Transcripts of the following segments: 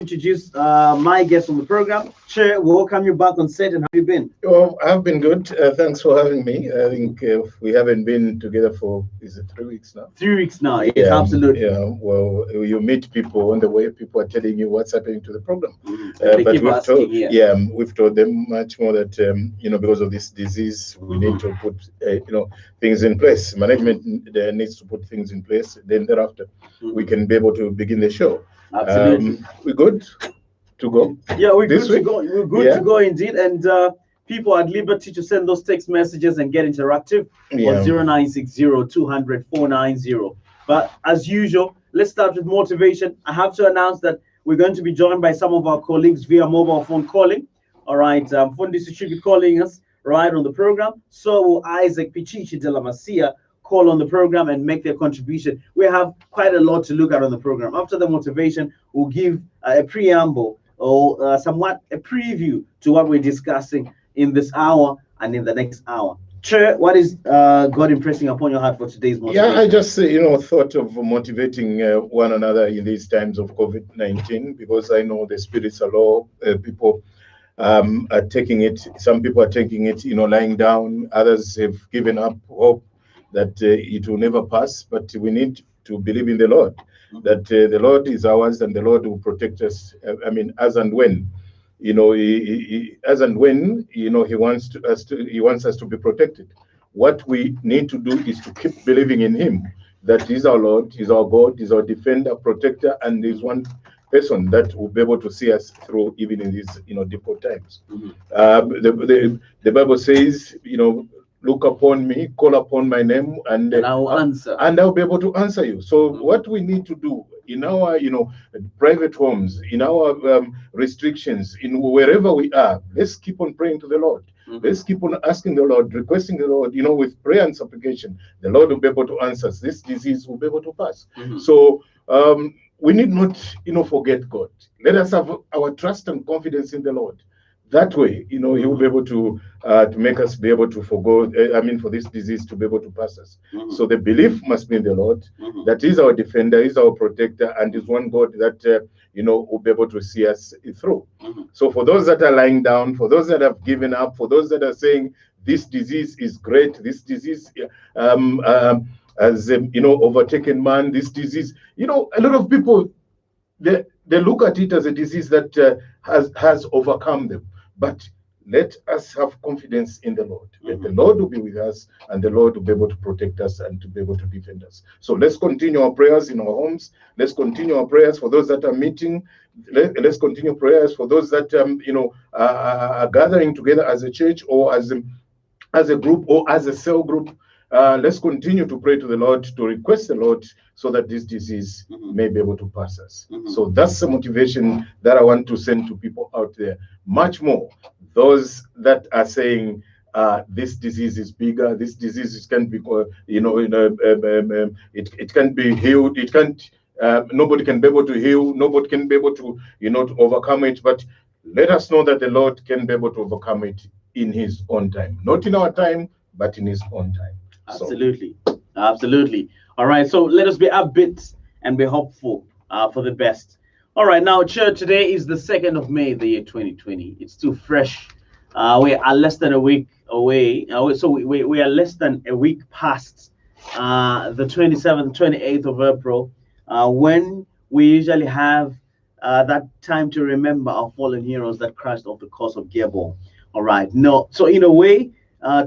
Introduce my guest on the program. Chair, welcome you back on set, and how you been? Oh, I've been good. Thanks for having me. I think we haven't been together for, is it 3 weeks now? 3 weeks now, yes, Yeah, absolutely. yeah. Well, you meet people on the way. People are telling you what's happening to the program, And they but keep asking, yeah. we've told them much more that because of this disease, we need to put things in place. Management needs to put things in place. Then thereafter, we can be able to begin the show. Absolutely. We're good to go. Yeah, we're This good to week? go. We're good to go indeed. And people are at liberty to send those text messages and get interactive on Yeah. 0960-200-490. But as usual, let's start with motivation. I have to announce that we're going to be joined by some of our colleagues via mobile phone calling. All right, Fundisi should be calling us right on the program. So will Isaac Pichichi de la Masia call on the program and make their contribution. We have quite a lot to look at on the program. After the motivation, we'll give a preamble or somewhat a preview to what we're discussing in this hour and in the next hour. Chair, what is God impressing upon your heart for today's motivation? Yeah, I just thought of motivating one another in these times of COVID-19, because I know the spirits are low. People are taking it. Some people are taking it, lying down. Others have given up hope that it will never pass. But we need to believe in the Lord, that the Lord is ours and the Lord will protect us. As and when. As and when He wants us to be protected. What we need to do is to keep believing in Him, that He's our Lord, He's our God, He's our defender, protector, and He's one person that will be able to see us through even in these difficult times. The Bible says, look upon me, call upon my name, and I will answer. And I'll be able to answer you. So what we need to do in our private homes, in our restrictions, in wherever we are, let's keep on praying to the Lord. Let's keep on asking the Lord, requesting the Lord, with prayer and supplication. The Lord will be able to answer us. This disease will be able to pass. So we need not forget God. Let us have our trust and confidence in the Lord. That way, He will be able to make us be able to forgo. For this disease to be able to pass us. So the belief must be in the Lord. That He's our defender, He's our protector, and is one God that will be able to see us through. So for those that are lying down, for those that have given up, for those that are saying this disease is great, this disease has overtaken man, this disease, a lot of people they look at it as a disease that has overcome them. But let us have confidence in the Lord, that the Lord will be with us and the Lord will be able to protect us and to be able to defend us. So let's continue our prayers in our homes. Let's continue our prayers for those that are meeting. Let's continue prayers for those that are gathering together as a church or as a group or as a cell group. Let's continue to pray to the Lord, to request the Lord, so that this disease may be able to pass us. So that's the motivation that I want to send to people out there. Much more, those that are saying this disease is bigger, this disease can be, it can't be healed, it can't. Nobody can be able to heal. Nobody can be able to, to overcome it. But let us know that the Lord can be able to overcome it in His own time, not in our time, but in His own time. Absolutely. Absolutely. All right. So let us be upbeat and be hopeful for the best. All right. Now, church, today is the 2nd of May, the year 2020. It's too fresh. We are less than a week away. So we are less than a week past the 27th, 28th of April, when we usually have that time to remember our fallen heroes that crashed off the course of Gabon. All right. No. So in a way,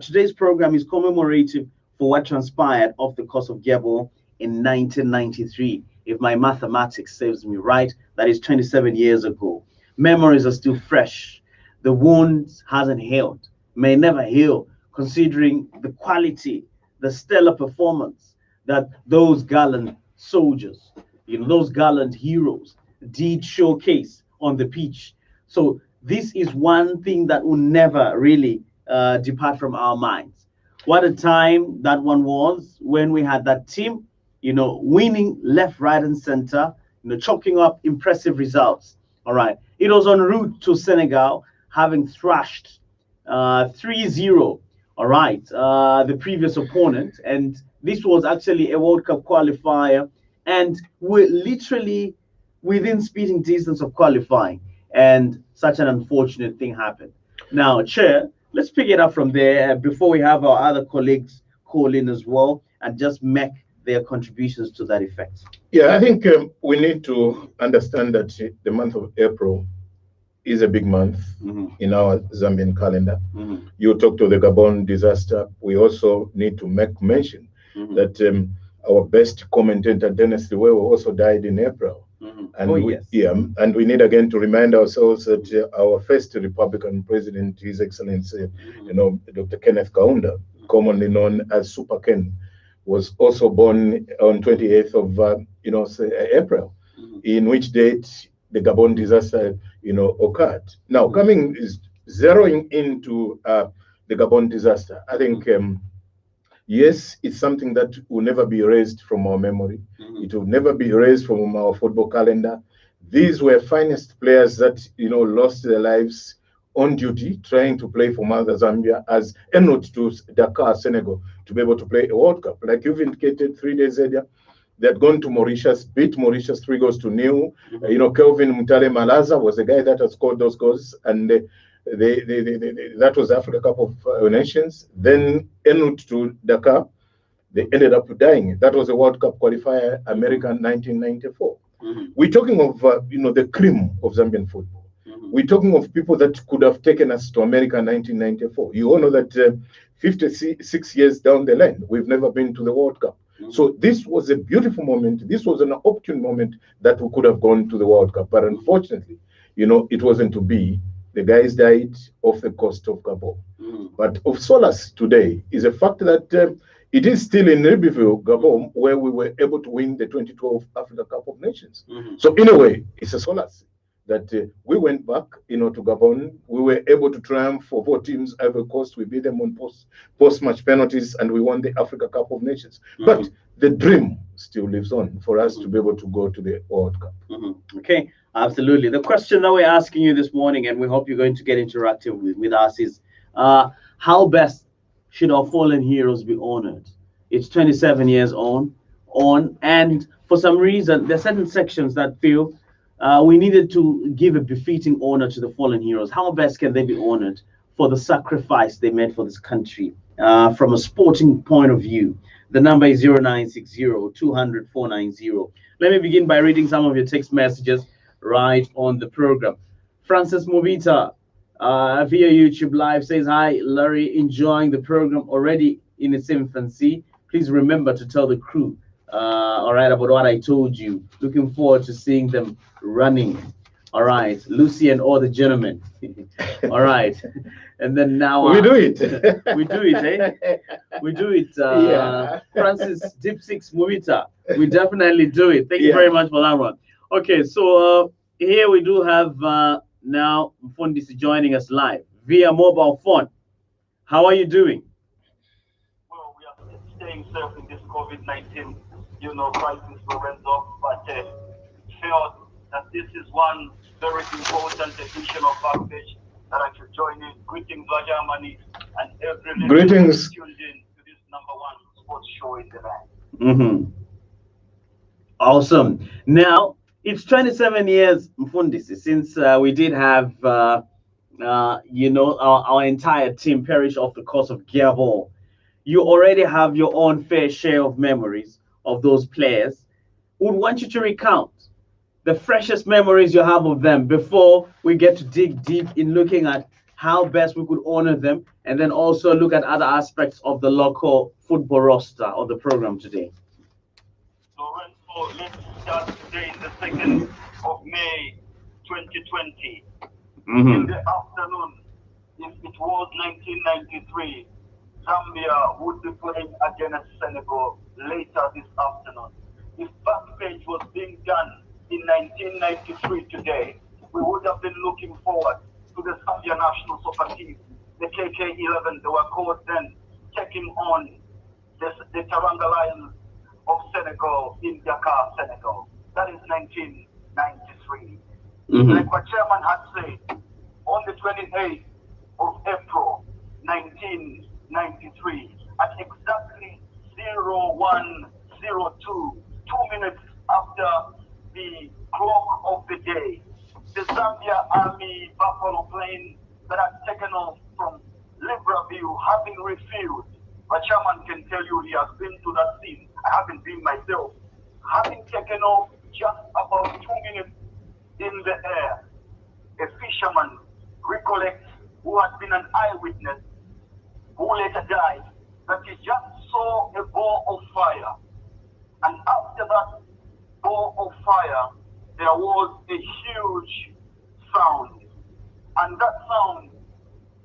today's program is commemorative for what transpired off the coast of Gabon in 1993. If my mathematics serves me right, that is 27 years ago. Memories are still fresh. The wound hasn't healed, may never heal, considering the quality, the stellar performance that those gallant soldiers, those gallant heroes did showcase on the pitch. So this is one thing that will never really depart from our minds. What a time that one was when we had that team, winning left, right, and center, chalking up impressive results. All right. It was en route to Senegal, having thrashed 3-0, all right, the previous opponent. And this was actually a World Cup qualifier. And we within speeding distance of qualifying, and such an unfortunate thing happened. Now, Chair, let's pick it up from there before we have our other colleagues call in as well and just make their contributions to that effect. Yeah, I think we need to understand that the month of April is a big month in our Zambian calendar. You talk to the Gabon disaster. We also need to make mention that our best commentator, Dennis Liwewe, also died in April. And and we need again to remind ourselves that our first Republican president, His Excellency, Dr. Kenneth Kaunda, commonly known as Super Ken, was also born on 28th of April, in which date the Gabon disaster occurred. Now, zeroing into the Gabon disaster, I think yes, it's something that will never be erased from our memory. It will never be erased from our football calendar. These were finest players that lost their lives on duty trying to play for Mother Zambia as en route to Dakar, Senegal, to be able to play a World Cup. Like you've indicated 3 days earlier, they had gone to Mauritius, beat Mauritius 3-0. Kelvin Mutale Malaza was the guy that had scored those goals, and that was the Africa Cup of Nations. Then en route to Dakar, they ended up dying. That was a World Cup qualifier, America 1994. We're talking of the cream of Zambian football. We're talking of people that could have taken us to America 1994. You all know that 56 years down the line, we've never been to the World Cup. So this was a beautiful moment. This was an opportune moment that we could have gone to the World Cup. But unfortunately, it wasn't to be. The guys died off the coast of Gabon. But of solace today is the fact that it is still in Libreville, Gabon, where we were able to win the 2012 Africa Cup of Nations. So in a way, it's a solace that we went back, to Gabon. We were able to triumph for 4 teams. Ivory Coast, we beat them on post-match penalties, and we won the Africa Cup of Nations. But the dream still lives on for us to be able to go to the World Cup. Okay, absolutely. The question that we're asking you this morning, and we hope you're going to get interactive with us, is how best should our fallen heroes be honored? It's 27 years on, and for some reason, there are certain sections that feel we needed to give a befitting honor to the fallen heroes. How best can they be honored for the sacrifice they made for this country from a sporting point of view? The number is 0960-200-490. Let me begin by reading some of your text messages right on the program. Francis Movita via YouTube Live says, "Hi, Larry, enjoying the program already in its infancy. Please remember to tell the crew all right, about what I told you. Looking forward to seeing them running." All right, Lucy and all the gentlemen. All right, and then now we do it. We do it, eh? We do it. Francis Deep Six Movita. We definitely do it. Thank you very much for that one. Okay, so here we do have now Mfundisi joining us live via mobile phone. How are you doing? Well, we are staying safe in this COVID-19, crisis we went off, but felt that this is one very important edition of Backpage that I should join in. Greetings, Germany, and every greetings tuned in to this #1 sports show in the land. Awesome. Now, it's 27 years, Mfundisi, since we did have, our entire team perish off the course of Gabon. You already have your own fair share of memories of those players. Would want you to recount the freshest memories you have of them before we get to dig deep in looking at how best we could honor them, and then also look at other aspects of the local football roster of the program today. So let's start today, the 2nd of May, 2020. In the afternoon, if it was 1993, Zambia would be playing against Senegal later this afternoon. If Backpage was being done in 1993 today, we would have been looking forward to the Zambia national soccer team, the KK11, they were called then, taking on the Taranga Lions of Senegal in Dakar, Senegal. That is 1993. Like what Chairman had said, on the 28th of April, 1993, at exactly 01:02, 2 minutes after the clock of the day. The Zambia Army Buffalo plane that had taken off from Libreville having refueled. But Chairman can tell you he has been to that scene. I haven't been myself. Having taken off just about 2 minutes in the air, a fisherman recollects, who had been an eyewitness, who later died, that he just saw a ball of fire. And after that ball of fire, there was a huge sound. And that sound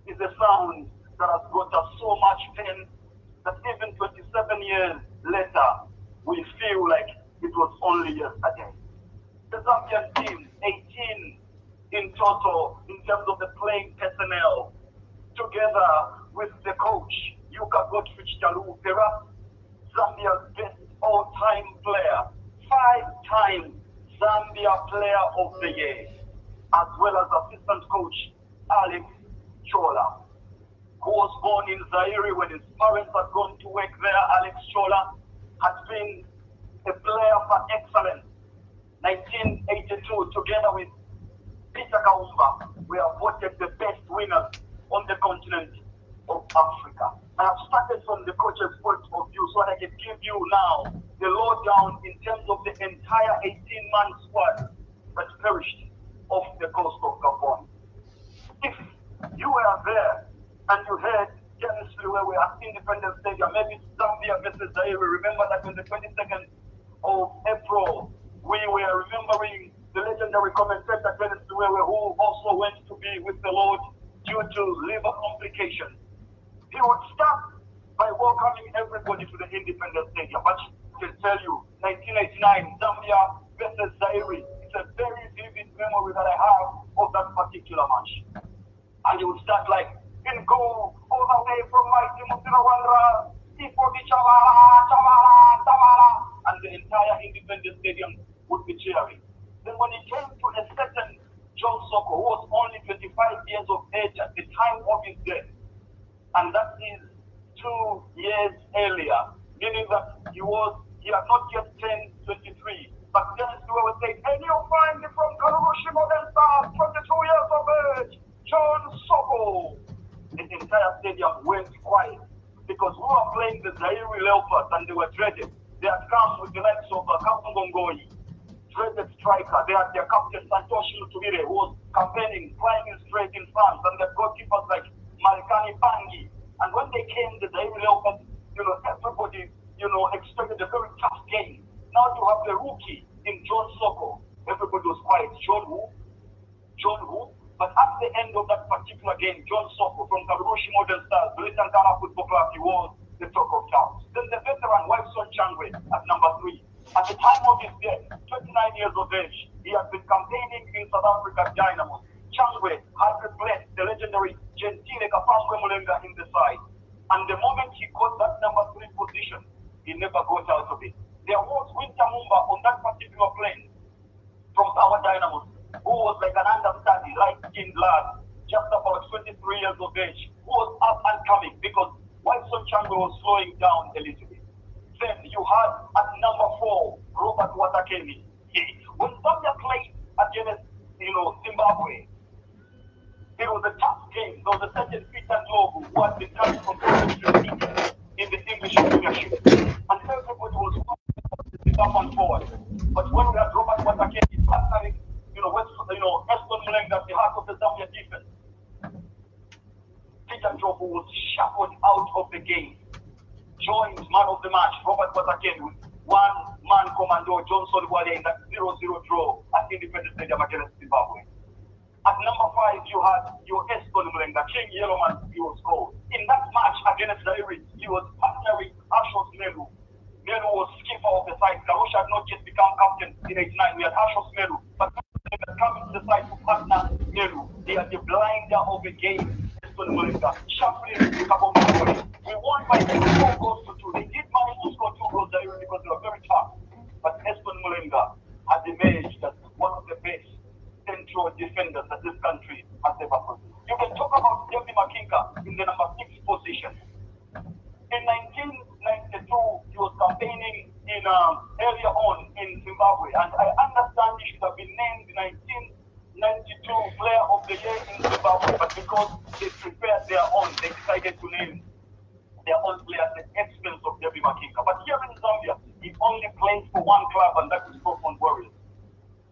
is a sound that has brought us so much pain that even 27 years later, we feel like it was only yesterday. The Zambian team, 18 in total, in terms of the playing personnel, together with the coach, Yuka Gottfried Chalu, perhaps Zambia's best all-time player, 5-time Zambia Player of the Year, as well as assistant coach Alex Chola, who was born in Zaire when his parents had gone to work there. Alex Chola has been a player for excellence. 1982, together with Peter Kaumba, we are voted the best winners on the continent of Africa. I have started from the coach's point of view so that I can give you now the lowdown in terms of the entire 18-man squad that perished off the coast of Gabon. If you were there and you heard chemistry where we are at Independence Stadium, maybe Zambia versus Zaire, remember that on the 22nd of April, we were remembering the legendary commentator Dennis Duwewe, who also went to be with the Lord due to liver complications. He would start by welcoming everybody to the Independence Stadium. But I can tell you, 1989, Zambia versus Zaire, it's a very vivid memory that I have of that particular match. And he would start like, in goal, all the way from Mighty Mutirawandra, Tifodi Chavala, Chavala, Chavala, and the entire Independence Stadium would be cheering. Then when it came to a certain John Soko, who was only 25 years of age at the time of his death, and that is 2 years earlier, meaning that he had not yet turned 23. But then we would say, and you'll find it from Karushi Modern Stars, 22 years of age, John Soko. The entire stadium went quiet because we were playing the Zaire Leopards and they were dreaded. They had come with the likes of Kapungongoi, dreaded striker. They had their captain Santoshi Lutubire, who was campaigning, flying in straight in France, and they've got keepers like Marikani Pangi. And when they came, the Zaire Leopards, everybody, expected a very tough game. Now you have the rookie in John Soko. Everybody was quiet. John who? But at the end of that particular game, John Soko from Karushi Modern Stars, the Little Ghana Football Club, he was the talk of town. Then the veteran Wilson Changwe at number 3. At the time of his death, 29 years of age, he had been campaigning in South Africa Dynamos. Changwe had replaced the legendary Gentile Kapambwe Mulenga in the side. And the moment he got that number 3 position, he never got out of it. There was Winter Mumba on that particular plane from our Dynamos, who was like an understudy, light-skinned lad, just about 23 years of age, who was up and coming because Wilson Changwe was slowing down a little bit. Then you had at number 4, Robert Watakemi. When Zambia played against, Zimbabwe, it was a tough game. There was a certain Peter Ndlovu who had been coming from in the English Premiership. And everybody was up and forward. But when we had Robert Watakemi partnering, Eston Mulenga at the heart of the Zambia defense, Peter Ndlovu was shuffled out of the game. Joined man of the match, Robert Watakemi, with one-man commando, Johnson Wale in that 0-0 draw at Independence Stadium against Zimbabwe. At number 5, you had your Eston Mulenga, King Yellowman, he was called. In that match against Zaire, he was partnering Ashos Melu. Melu was skipper of the side. Karosha had not yet become captain in 89. We had Ashos Melu. But coming to the side to partner Melu, they had the blinder of the game, Eston Mulenga, shuffling the Kabongo. We won by 4 goals to 2. They did manage to score 2 goals Zaire because they were very tough. But Eston Mulenga had emerged as one of the best central defenders that this country has ever produced. You can talk about David Makinka in the number 6 position. In 1992, he was campaigning earlier on in Zimbabwe, and I understand he should have been named the 1992 Player of the Year in Zimbabwe, but because they prepared their own, they decided to name their own player at the expense of Debbie Makinga. But here in Zambia, he only plays for one club, and that is Profound Warriors.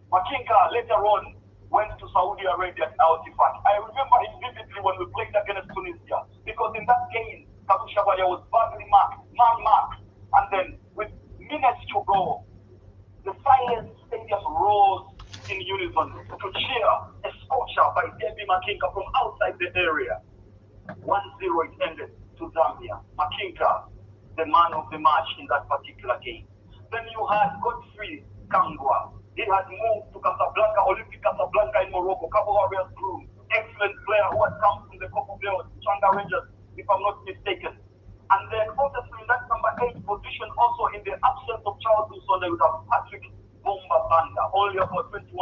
Makinga later on went to Saudi Arabia at Al Tifak. I remember it vividly when we played against Tunisia, because in that game, Kabushabaya was badly marked, man-marked, and then with minutes to go, the silent stadium rose in unison to cheer a scorcher by Debbie Makinga from outside the area. 1-0 it ended to Zambia. Makinga, the man of the match in that particular game. Then you had Godfrey Kangwa. He had moved to Casablanca, Olympic Casablanca in Morocco, Cabo Warriors crew. Excellent player who had come from the Copa Bell, Changa Rangers, if I'm not mistaken. And then obviously in that number 8 position, also in the absence of Charles Wilson, they would have Patrick Bomba Banda, only about 21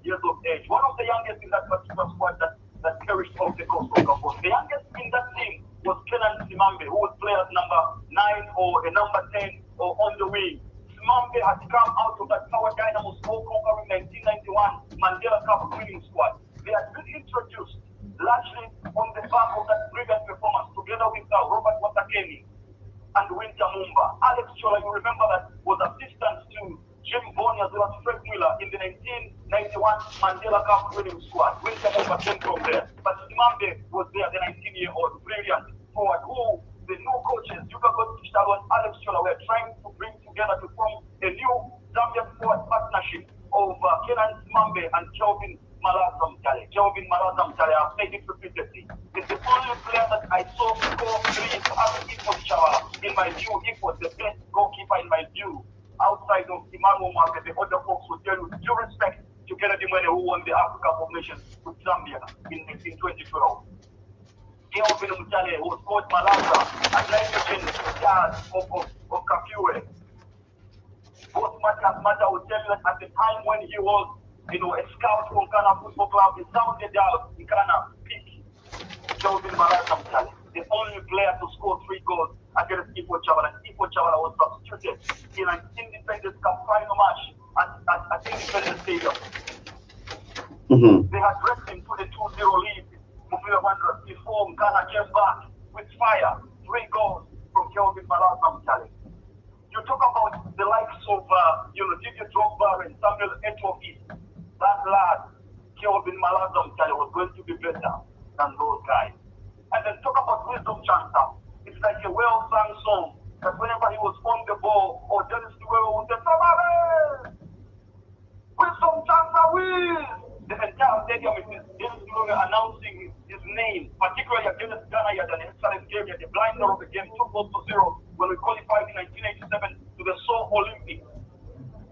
years of age. One of the youngest in that particular squad that perished off the coast of Gabon. The youngest in that team was Kenan Simambe, who was players number 9 or a number 10 or on the wing. Simambe had come out of that Power Dynamo score conquering 1991 Mandela Cup winning squad. They had been introduced largely on the back of that brilliant performance together with Robert Watakeni and Winter Mumba. Alex Chola, you remember that, was assistant to Jim Boni as well as Fred Miller in the 1991 Mandela Cup winning squad. Winter Mumba came from there. But Simambe was there, the 19-year-old brilliant forward who the new coaches, Yuka Godfrey and Alex Chola, were trying to bring together to form a new Zambian forward partnership of Kenan Simambe and Kelvin Malazam Tale. Kelvin Malazam Tale, I've said it repeatedly. It's the only player that I saw score 3 after Ifo Chavala. In my view, Ifo was the best goalkeeper in my view. Outside of Emmanuel Market, the other folks would tell you, due respect to Kennedy Mwene, who won the Africa Cup of Nations with Zambia in 2012. Kelvin Mutale, who was called Malaza, and nitrogen gas of Kapure. Both Mata would tell you that at the time when he was, a scout from Ghana Football Club, he sounded out in Ghana, pick Kelvin Malaza Mutale, the only player to score 3 goals against Ifo Chavala. Ifo Chavala was substituted in an Independence Cup final match at Independence Stadium. They had pressed him to the 2-0 lead, Mufila Wanderers, before Ghana came back with fire. 3 goals from Kelvin Malaza Mutale. You talk about the likes of, Didier Drogba and Samuel Eto'o. That lad, Kelvin Malaza Mutale, was going to be better than those guys. And then talk about Wisdom Chancer. It's like a well-sung song that whenever he was on the ball, or Dennis Duero would say, "Somebody! Wisdom Chancer wins!" The entire stadium is Dennis Duero announcing his name, particularly against Ghana. He had an excellent game. He had the blinder of the game, 2-0 when we qualified in 1987 to the Seoul Olympics.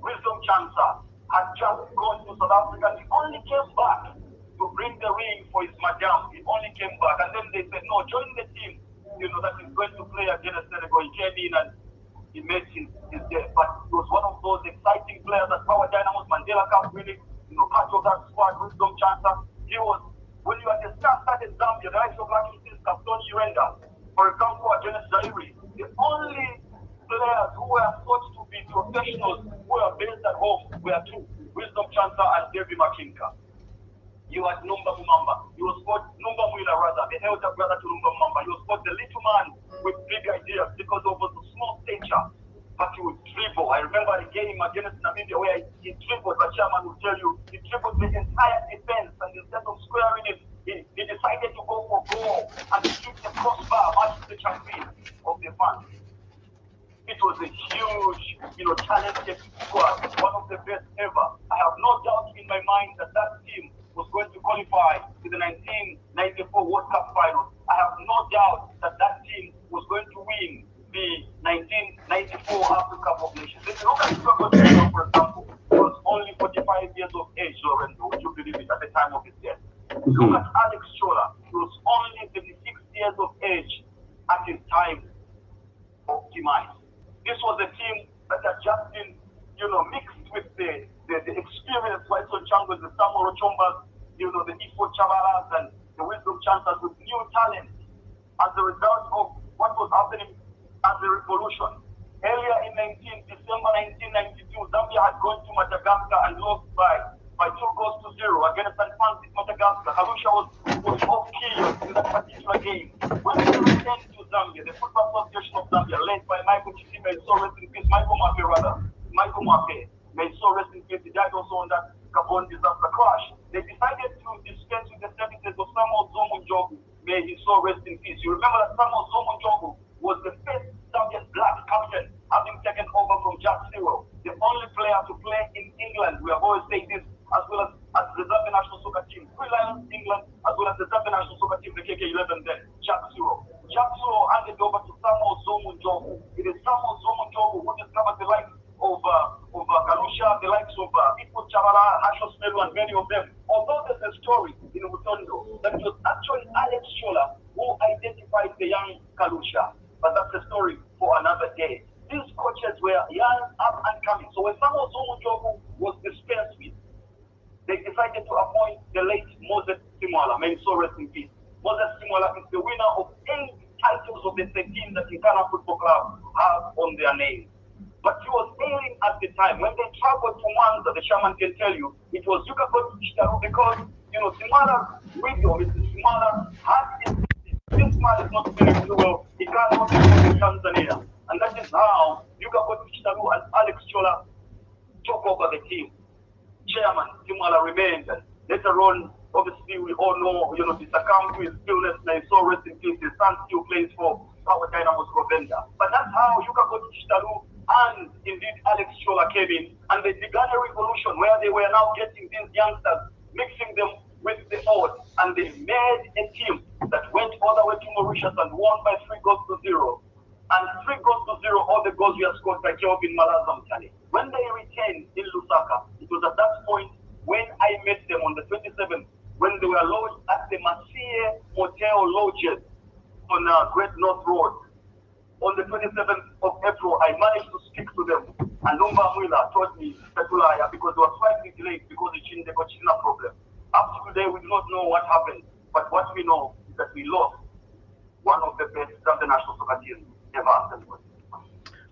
Wisdom Chancer had just gone to South Africa and he only came back to bring the ring for his madam. He only came back and then they said, no, join the team, that he's going to play against Senegal. He came in and he made his day. But he was one of those exciting players that Power Dynamos Mandela Cup winning, part of that squad, Wisdom Chancer. He was, when you had the star-studded Zambia, the likes of Lucky Sins, Captain Urenda, for example, against Zaire, the only players who were thought to be professionals who were based at home were 2, Wisdom Chancer and Debbie Makinga. You had Numba Mumamba. He was called Numba Mwila rather, the elder brother to Numba Mumamba. He was called the little man with big ideas because of the small stature, but he would dribble. I remember a game against Namibia where he dribbled, the chairman would tell you, he dribbled the entire defense, and instead of squaring it, he decided to go for goal and shoot the crossbar, match the champion of the fans. It was a huge, talented squad, one of the best ever. I have no doubt in my mind that team was going to qualify to the 1994 World Cup final. I have no doubt that team was going to win the 1994 Africa Cup of Nations. If you look at Super Bowl, for example, he was only 45 years of age, Lorenzo, would you believe it, at the time of his death. Look at Alex Chola, he was only 56 years of age at his time of demise. This was a team that had just been, mixed with the experience, Whiteson Changos, the Samuel Chombas, the Ifo Chavalas and the Wisdom Chancers with new talent as a result of what was happening as a revolution. Early earlier in December 1992, Zambia had gone to Madagascar and lost by 2-0 against Advanced Madagascar. Kalusha was off key in that particular game. When they returned to Zambia, the Football Association of Zambia, led by Michael Chiti, may so rest in peace, Michael Mape, may so rest in peace, he died also on that Gabon disaster crash. They decided to dispense with the services of Samuel Zomo Njogu, may he so rest in peace. You remember that Samuel Zomo Njogu was the first Zambian black captain, having taken over from Jack Cyril, the only player to play in England. We have always said this, as well as the Zambian national soccer team, Three Lions England, as well as the Zambian national soccer team, the KK11 then, Jack Cyril. Jack Cyril handed over to Samuel Zomo Njogu. It is Samuel Zomo Njogu who discovered the likes of Kalusha, the likes of Ipo Chavala, Hasho Smelu, and many of them. Although there's a story in Mutondo that it was actually Alex Chola who identified the young Kalusha. But that's a story for another day. These coaches were young, up and coming. So when Samuel Zomo Njogu was dispensed with, they decided to appoint the late Moses Simwala. May so rest in peace. Moses Simwala is the winner of 8 titles of the 13 that Ghana Football Club have on their name. But he was ailing at the time. When they traveled to Mwanza, the shaman can tell you, it was Yuka Kotichitaru because, Simwala's widow, Mrs. Simwala, had insisted, this man is not feeling too well, he can't go to Tanzania. And that is how Yuka Kotichitaru and Alex Chola took over the team. Chairman Simwala remained, and later on, obviously, we all know, he succumbed to his illness, and so rest in peace. His son still plays for Power Dynamos Govenda. But that's how Yuka Kotichitaru and indeed Alex Chola came in, and they began a revolution where they were now getting these youngsters, mixing them with the old, and they made a team that went all the way to Mauritius and won by 3-0. And 3-0, all the goals were scored by Kelvin Malaza Mtale. When they returned in Lusaka, it was at that point when I met them on the 27th, when they were lodged at the Masie Motel Lodges on Great North Road. On the 27th of April, I managed to speak to them. And Lumba Mwila told me, Petulaya, because they were slightly delayed because of the China problem. Up to today, we do not know what happened. But what we know is that we lost one of the best Zambian national soccer teams ever assembled.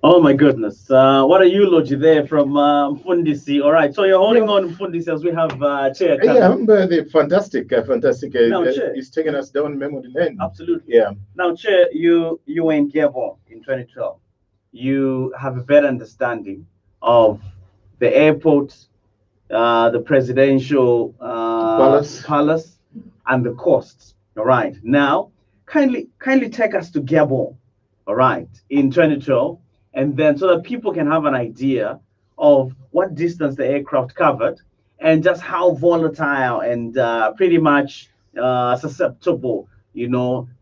Oh my goodness. What a eulogy there from Mfundisi. All right. So you're holding on, Mfundisi, as we have Chair. Yeah, the fantastic. Now, Chair, it's taking us down memory lane. Absolutely. Yeah. Now, Chair, you were in Gabon in 2012. You have a better understanding of the airport, the presidential palace, and the costs. All right. Now, kindly take us to Gabon. All right, in 2012. And then so that people can have an idea of what distance the aircraft covered and just how volatile and pretty much susceptible,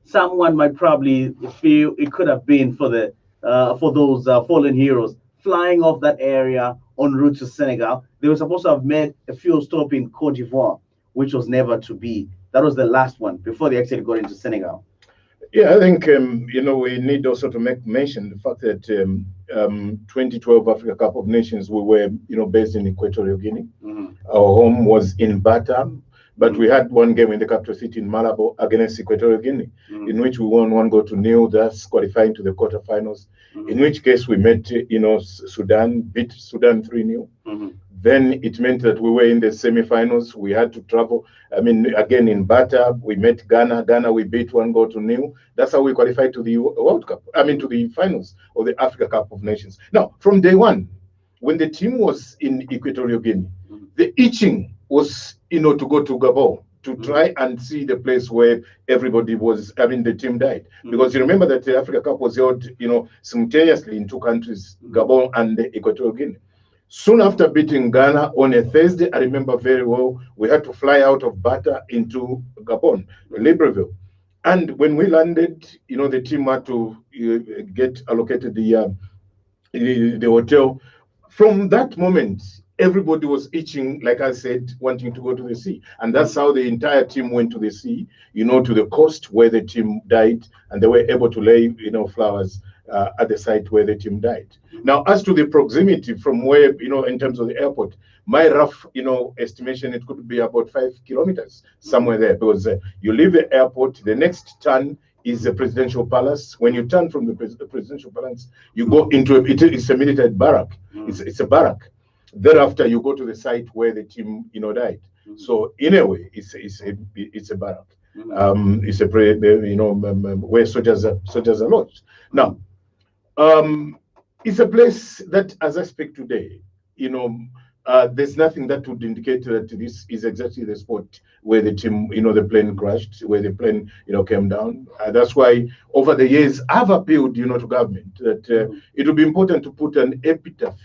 someone might probably feel it could have been for those fallen heroes flying off that area en route to Senegal. They were supposed to have made a fuel stop in Cote d'Ivoire, which was never to be. That was the last one before they actually got into Senegal. Yeah, I think, we need also to make mention the fact that 2012 Africa Cup of Nations, we were, based in Equatorial Guinea. Mm-hmm. Our home was in Bata, but we had one game in the capital city in Malabo against Equatorial Guinea, in which we won 1-0, thus qualifying to the quarterfinals, in which case we met, Sudan, beat Sudan 3-0. Then it meant that we were in the semifinals. We had to travel. Again in Bata, we met Ghana. Ghana, we beat 1-0. That's how we qualified to the World Cup. To the finals of the Africa Cup of Nations. Now, from day one, when the team was in Equatorial Guinea, the itching was, to go to Gabon to try and see the place where everybody was. The team died because you remember that the Africa Cup was held, simultaneously in 2 countries, Gabon and Equatorial Guinea. Soon after beating Ghana on a Thursday, I remember very well, we had to fly out of Bata into Gabon, Libreville. And when we landed, the team had to get allocated the hotel. From that moment, everybody was itching, like I said, wanting to go to the sea. And that's how the entire team went to the sea, to the coast where the team died. And they were able to lay, flowers at the site where the team died. Now, as to the proximity from where, in terms of the airport, my rough, estimation, it could be about 5 kilometers, somewhere there, because you leave the airport, the next turn is the presidential palace. When you turn from the presidential palace, you go into it's a military barrack. It's a barrack. Thereafter, you go to the site where the team died. So in a way, it's a barrack. It's a where soldiers are lodged. Now, it's a place that, as I speak today, there's nothing that would indicate that this is exactly the spot where the team, the plane crashed, where the plane, came down. That's why over the years I've appealed, to government that it would be important to put an epitaph,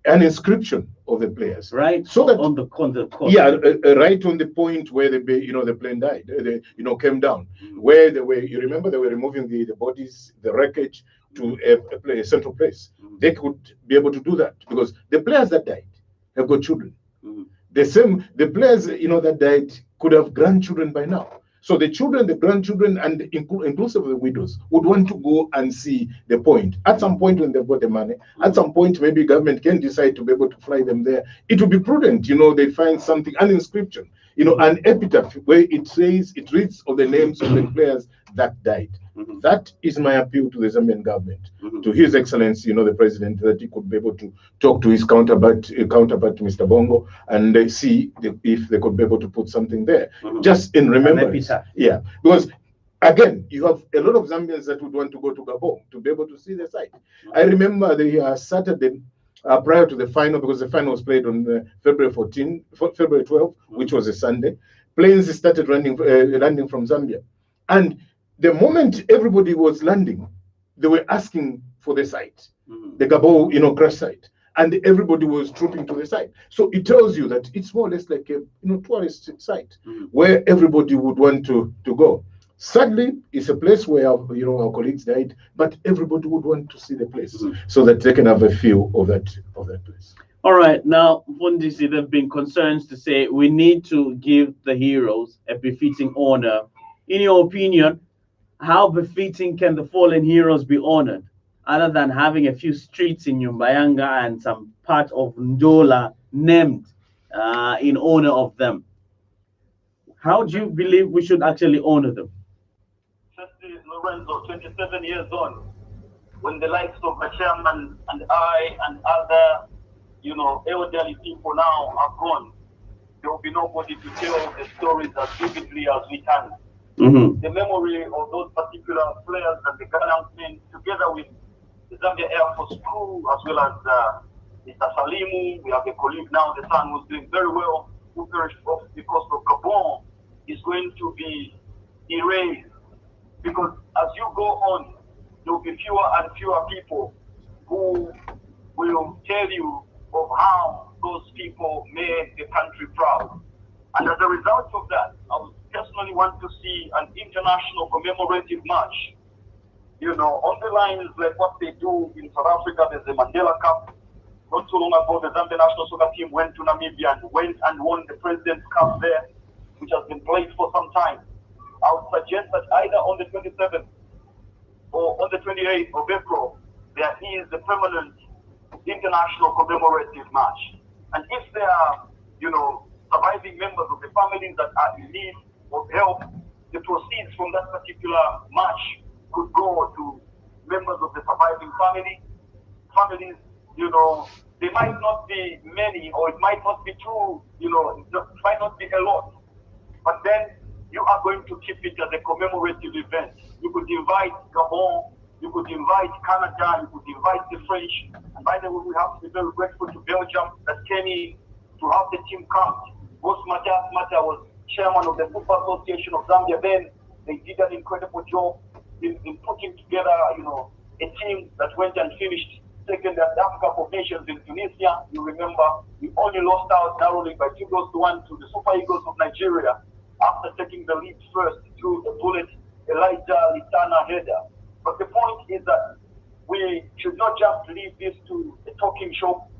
an inscription of the players, right? So that on the court. Yeah, right on the point where the plane died, came down, where they were. You remember they were removing the bodies, the wreckage to a central place. They could be able to do that because the players that died have got children. The players that died could have grandchildren by now. So the children, the grandchildren, and inclusive of the widows would want to go and see the point. At some point when they've got the money, at some point maybe government can decide to be able to fly them there. It would be prudent, they find something, an inscription, an epitaph where it reads all the names of the players that died. That is my appeal to the Zambian government, to His Excellency, the President, that he could be able to talk to his counterpart, Mr. Bongo, and see if they could be able to put something there, just in remembrance. Yeah, because again, you have a lot of Zambians that would want to go to Gabon to be able to see the site. I remember the Saturday prior to the final, because the final was played on February 12, which was a Sunday. Planes started landing from Zambia, and the moment everybody was landing, they were asking for the site, the Gabon, crash site, and everybody was trooping to the site. So it tells you that it's more or less like a tourist site where everybody would want to go. Sadly, it's a place where our colleagues died, but everybody would want to see the place so that they can have a feel of that place. All right, now, Fundisi, there have been concerns to say we need to give the heroes a befitting honor. In your opinion, how befitting can the fallen heroes be honored, other than having a few streets in Nyumbayanga and some part of Ndola named in honor of them? How do you believe we should actually honor them? Firstly, Lorenzo, 27 years on, when the likes of the chairman and I and other, elderly people now are gone, there will be nobody to tell the stories as vividly as we can. The memory of those particular players and the gallant men, together with the Zambia Air Force crew, as well as Mr. Salimu, we have a colleague now, the son who's doing very well, who perished off the coast of Gabon, is going to be erased. Because as you go on, there will be fewer and fewer people who will tell you of how those people made the country proud. And as a result of that, I would personally want to see an international commemorative march, on the lines like what they do in South Africa. There's the Mandela Cup. Not too long ago, the Zambia national soccer team went to Namibia and went and won the President's Cup there, which has been played for some time. I would suggest that either on the 27th or on the 28th of April, there is a permanent international commemorative march. And if there are, surviving members of the families that are in need of help, the proceeds from that particular march could go to members of the surviving families. They might not be many, or it might not be too, it might not be a lot. But then you are going to keep it as a commemorative event. You could invite Gabon, you could invite Canada, you could invite the French. And by the way, we have to be very grateful to Belgium that came in to have the team come. Boss Mata was chairman of the Football Association of Zambia then. They did an incredible job in putting together, a team that went and finished second at the Africa of Nations in Tunisia. You remember, we only lost out narrowly by 2-1 to the Super Eagles of Nigeria after taking the lead first through a bullet Elijah Litana header. But the point is that we should not just leave this to a talking shop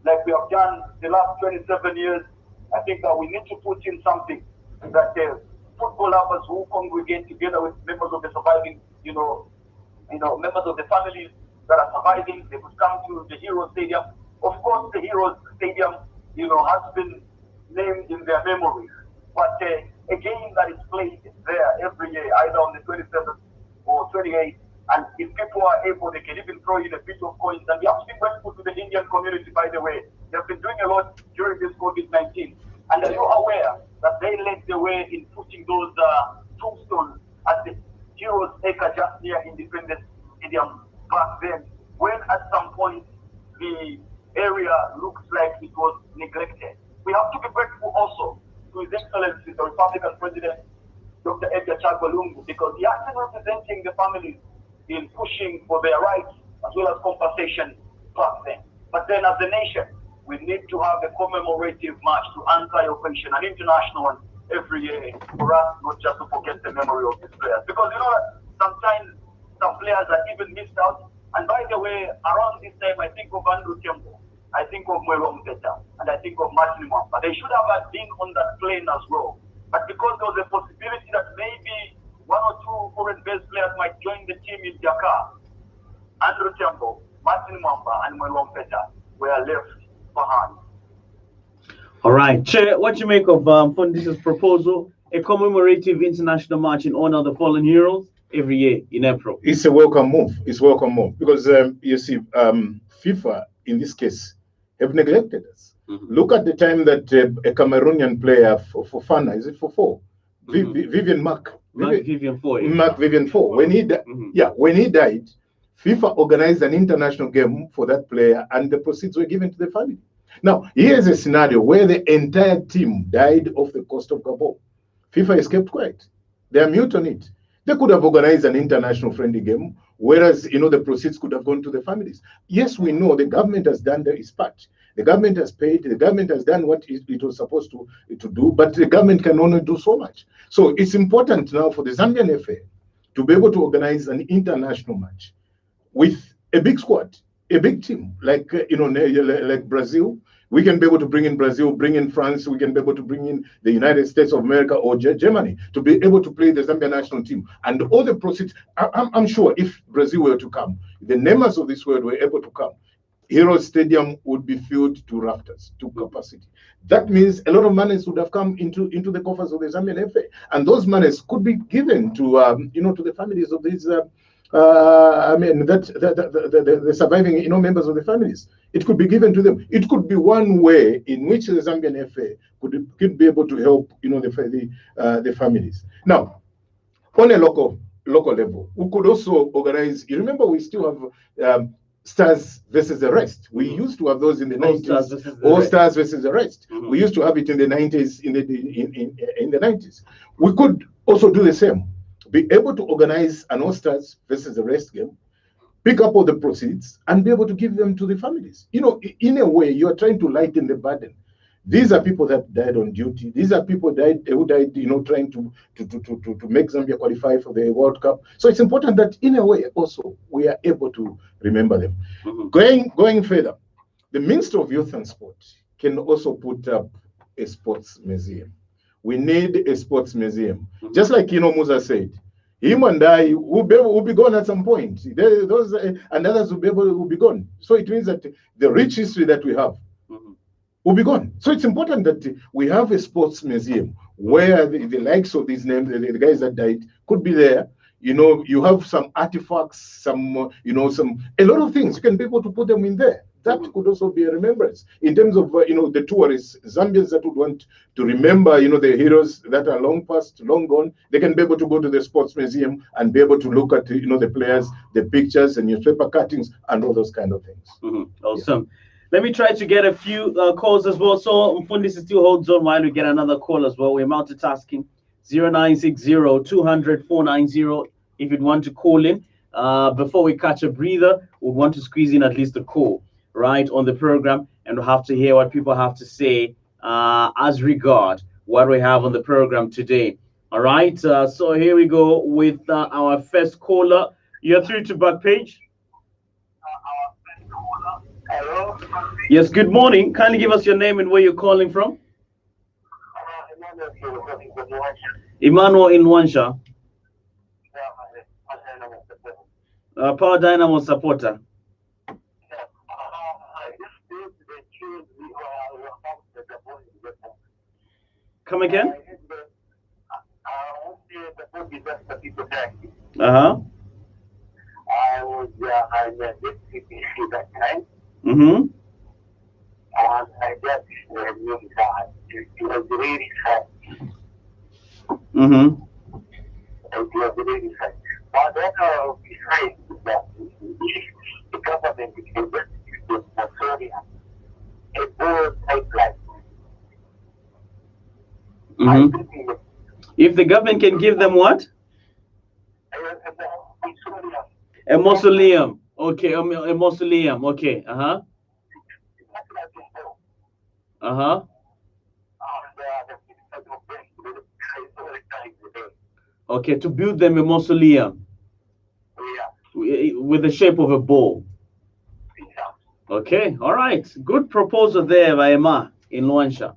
like we have done the last 27 years. I think that we need to put in something that the football lovers who congregate together with members of the surviving, members of the families that are surviving, they could come to the Heroes Stadium. Of course, the Heroes Stadium, has been named in their memories. But a game that is played there every year, either on the 27th 28. And if people are able, they can even throw in a bit of coins. And we have to be grateful to the Indian community, by the way. They've been doing a lot during this COVID-19. And are you aware that they led the way in putting those tombstones at the Heroes Acre just near Independence Stadium back then, when at some point the area looks like it was neglected? We have to be grateful also to His Excellency, the Republican President, Dr. Edgar Chagwa Lungu, because he has been representing the families in pushing for their rights as well as compensation back then. But then as a nation, we need to have a commemorative march to anti-oppression, an international one every year, for us not just to forget the memory of these players. Because you know that sometimes some players are even missed out. And by the way, around this time, I think of Andrew Temple, I think of Mwero Mteta, and I think of Martin Mwamba. They should have been on that plane as well. But because there was a possibility that maybe one or two foreign-based players might join the team in Dakar, Andrew Temple, Martin Mwamba, and Mwero Mteta were left behind. All right, Chair, what do you make of Fundis's proposal, a commemorative international march in honor of the fallen heroes every year in April? It's a welcome move. It's a welcome move because you see, FIFA in this case have neglected us. Look at the time that a Cameroonian player for Fana, is it for four? Vivian Mark. Vivian Four. Mark Vivian Four. When he when he died, FIFA organized an international game for that player, and the proceeds were given to the family. Now, here's a scenario where the entire team died off the coast of Gabon. FIFA has kept quiet. They are mute on it. They could have organized an international friendly game, whereas the proceeds could have gone to the families. Yes, we know the government has done its part. The government has paid. The government has done what it was supposed to do, but the government can only do so much. So it's important now for the Zambian FA to be able to organize an international match with a big squad, a big team, like like Brazil. We can be able to bring in Brazil, bring in France. We can be able to bring in the United States of America or Germany to be able to play the Zambia national team. And all the proceeds, I'm sure if Brazil were to come, the members of this world were able to come, Heroes Stadium would be filled to rafters, to capacity. That means a lot of monies would have come into the coffers of the Zambian FA, and those monies could be given to to the families of these. The surviving members of the families. It could be given to them. It could be one way in which the Zambian FA could be able to help the families. Now, on a local level, we could also organize. You remember, we still have Stars versus the Rest. We used to have those in the 90s. All Stars versus the Rest. We used to have it in the 90s. In the 90s, we could also do the same. Be able to organize an All Stars versus the Rest game, pick up all the proceeds, and be able to give them to the families. In a way, you are trying to lighten the burden. These are people that died on duty. These are people who died, trying to make Zambia qualify for the World Cup. So it's important that, in a way, also we are able to remember them. Going further, the Minister of Youth and Sport can also put up a sports museum. We need a sports museum, just like Musa said. Him and I will be gone at some point. Those and others will be gone. So it means that the rich history that we have will be gone. So it's important that we have a sports museum where the likes of these names, the guys that died, could be there. You have some artifacts, a lot of things. You can be able to put them in there. That could also be a remembrance in terms of the tourists, Zambians that would want to remember the heroes that are long past, long gone. They can be able to go to the sports museum and be able to look at the players, the pictures, and newspaper cuttings, and all those kind of things. Awesome. Yeah. Let me try to get a few calls as well. So Mfundisi still holds on while we get another call as well. We're multitasking. 0960-200-490 if you'd want to call in. Before we catch a breather, we want to squeeze in at least a call right on the program, and we'll have to hear what people have to say as regard what we have on the program today. All right, so here we go with our first caller. You're through to Backpage. Hello? Yes, good morning. Kindly give us your name and where you're calling from. Emmanuel in Wansha. Power Dynamo supporter. Come again? this CPC that time. Mm-hmm. And I just knew that it was really sad. Mm-hmm. It was really sad. But then besides that, if the government is able to use Australia, a whole pipeline. I think If the government can give them what? Australia. A mausoleum. Okay, a mausoleum. Okay. Uh-huh. Uh-huh. Okay, to build them a mausoleum with the shape of a bowl. Okay, all right. Good proposal there, Vaema in Luansha.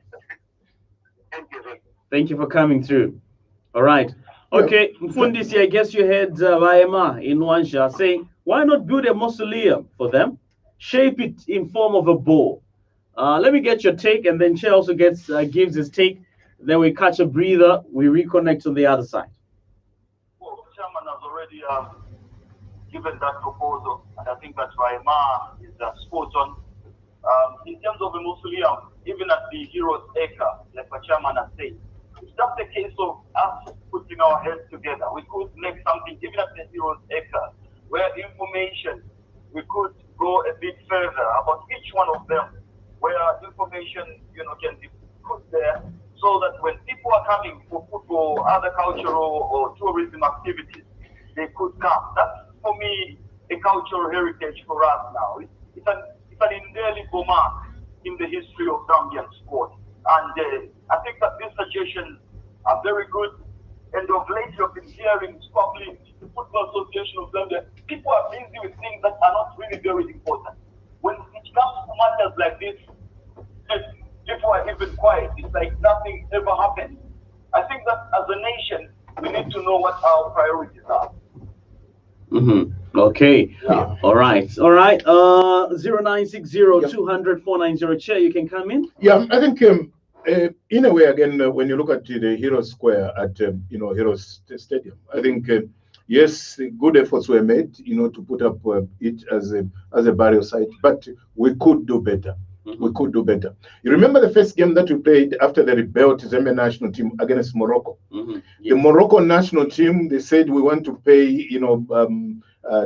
Thank you for coming through. All right. Okay, Mfundisi, I guess you had Vaema in Luansha saying, why not build a mausoleum for them? Shape it in form of a bowl. Let me get your take, and then Che also gives his take. Then we catch a breather. We reconnect on the other side. Well, the chairman has already given that proposal, and I think that Raima is spot on. In terms of the mausoleum, even at the Heroes Acre, like the chairman has said, it's just a case of us putting our heads together. We could make something, even at the Heroes Acre, where information, we could go a bit further about each one of them, where information, can be put there, so that when people are coming for football, other cultural or tourism activities, they could come. That's, for me, a cultural heritage for us now. It's an indelible mark in the history of Zambian sport. And I think that these suggestions are very good. And of late, you've been hearing, probably the Football Association of Zambia, people are busy with things that are not really very important. When it comes to matters like this, people are even quiet. It's like nothing ever happened. I think that as a nation, we need to know what our priorities are. Mm-hmm. Okay. Yeah. All right. All right. 0960-200-490. Chair, you can come in. Yeah, I think in a way, again, when you look at the Heroes Square at Heroes Stadium, I think yes, good efforts were made, to put up it as a burial site, but we could do better. We could do better. You remember the first game that we played after the rebuilt Zambia national team against Morocco? Yes. The Morocco national team, they said we want to pay,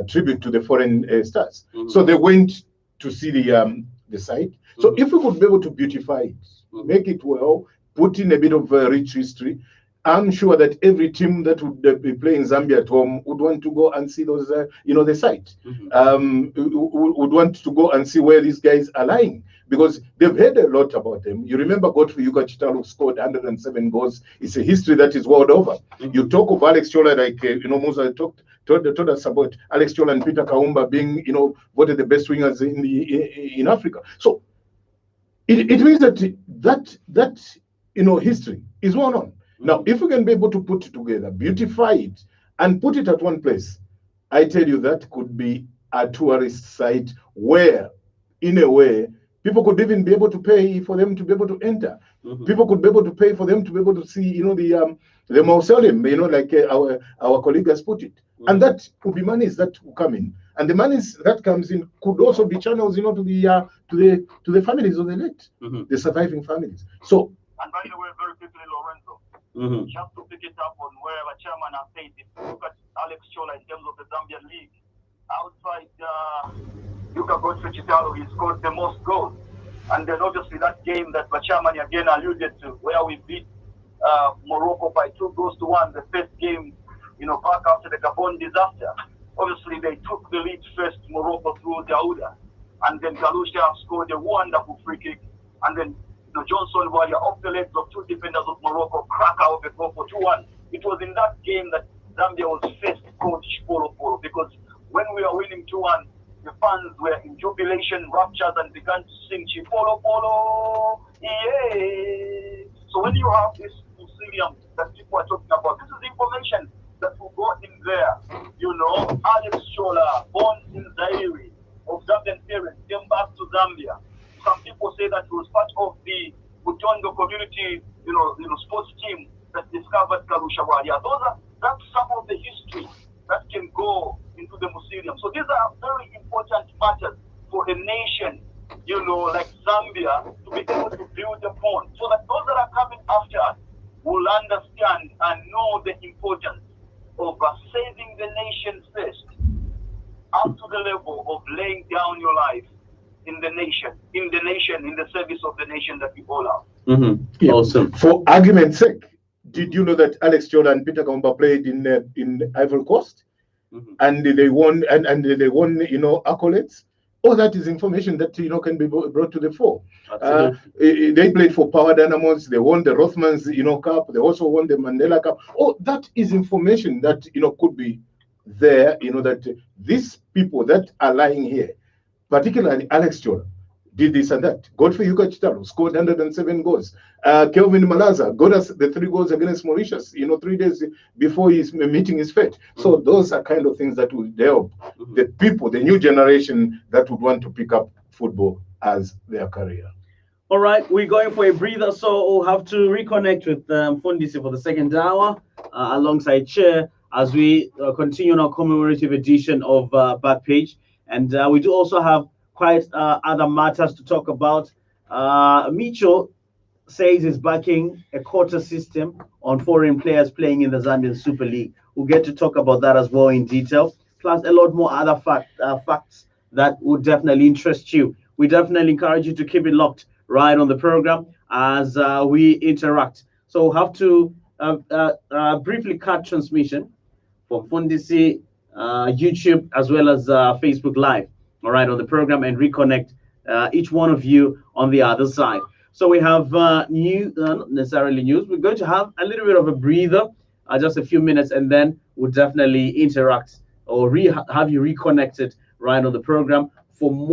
tribute to the foreign stars. So they went to see the site. So if we could be able to beautify it, make it well, put in a bit of rich history, I'm sure that every team that would be playing Zambia at home would want to go and see those, the site. Would want to go and see where these guys are lying, because they've heard a lot about them. You remember Godfrey Yuga Chitalo scored 107 goals. It's a history that is world over. You talk of Alex Chola, like, Musa told us about Alex Chola and Peter Kaumba being, voted the best wingers in Africa. So it means that history is well known. Now, if we can be able to put it together, beautify it, and put it at one place, I tell you that could be a tourist site where, in a way, people could even be able to pay for them to be able to enter. People could be able to pay for them to be able to see, the mausoleum, like our colleague has put it. And that could be monies that will come in. And the monies that comes in could also be channels, to the families of the late, the surviving families. So, and by the way, very quickly, Lorenzo, just to pick it up on where the chairman has said, if you look at Alex Chola in terms of the Zambian League, outside Yuka Godfrey Chitalo, he scored the most goals. And then obviously that game that the chairman again alluded to, where we beat Morocco by 2-1, the first game, back after the Gabon disaster. Obviously they took the lead first, Morocco through Dauda. And then Galusha scored a wonderful free kick. And then Johnson, while you're off the legs of two defenders of Morocco, crack out the goal for 2-1. It was in that game that Zambia was first coach Polo Polo, because when we were winning 2-1, the fans were in jubilation, raptures, and began to sing Chipolo Polo, yeah. So when you have this museum that people are talking about, this is information that will go in there. Alex Chola, born in Zaire, of Zambian parents, came back to Zambia. Some people say that he was part of the Butondo community, sports team that discovered Karushawalia. That's some of the history that can go into the museum. So these are very important important matters for a nation, like Zambia, to be able to build upon, so that those that are coming after us will understand and know the importance of saving the nation first, up to the level of laying down your life in the nation, in the service of the nation that we all are. Mm-hmm. Yeah. Awesome. For argument's sake, did you know that Alex Jordan and Peter Kaumba played in Ivory Coast, and they won and they won accolades? All that is information that can be brought to the fore. They played for Power Dynamos. They won the Rothmans Cup. They also won the Mandela Cup. Oh, that is information that could be there. That these people that are lying here, particularly Alex Jordan, did this and that. Godfrey Yuka Chitalo scored 107 goals. Kelvin Malaza got us the 3 goals against Mauritius, 3 days before he's meeting his fate. So those are kind of things that will help the people, the new generation that would want to pick up football as their career. All right, we're going for a breather, so we'll have to reconnect with Fundisi for the second hour alongside Chair as we continue on our commemorative edition of Backpage. And we do also have quite other matters to talk about. Micho says he's backing a quota system on foreign players playing in the Zambian Super League. We'll get to talk about that as well in detail, plus a lot more other facts that would definitely interest you. We definitely encourage you to keep it locked right on the program as we interact. So we'll have to briefly cut transmission for Fundisi, YouTube, as well as Facebook Live, all right, on the program, and reconnect each one of you on the other side. So we have not necessarily news. We're going to have a little bit of a breather, just a few minutes, and then we'll definitely interact or have you reconnected right on the program for more.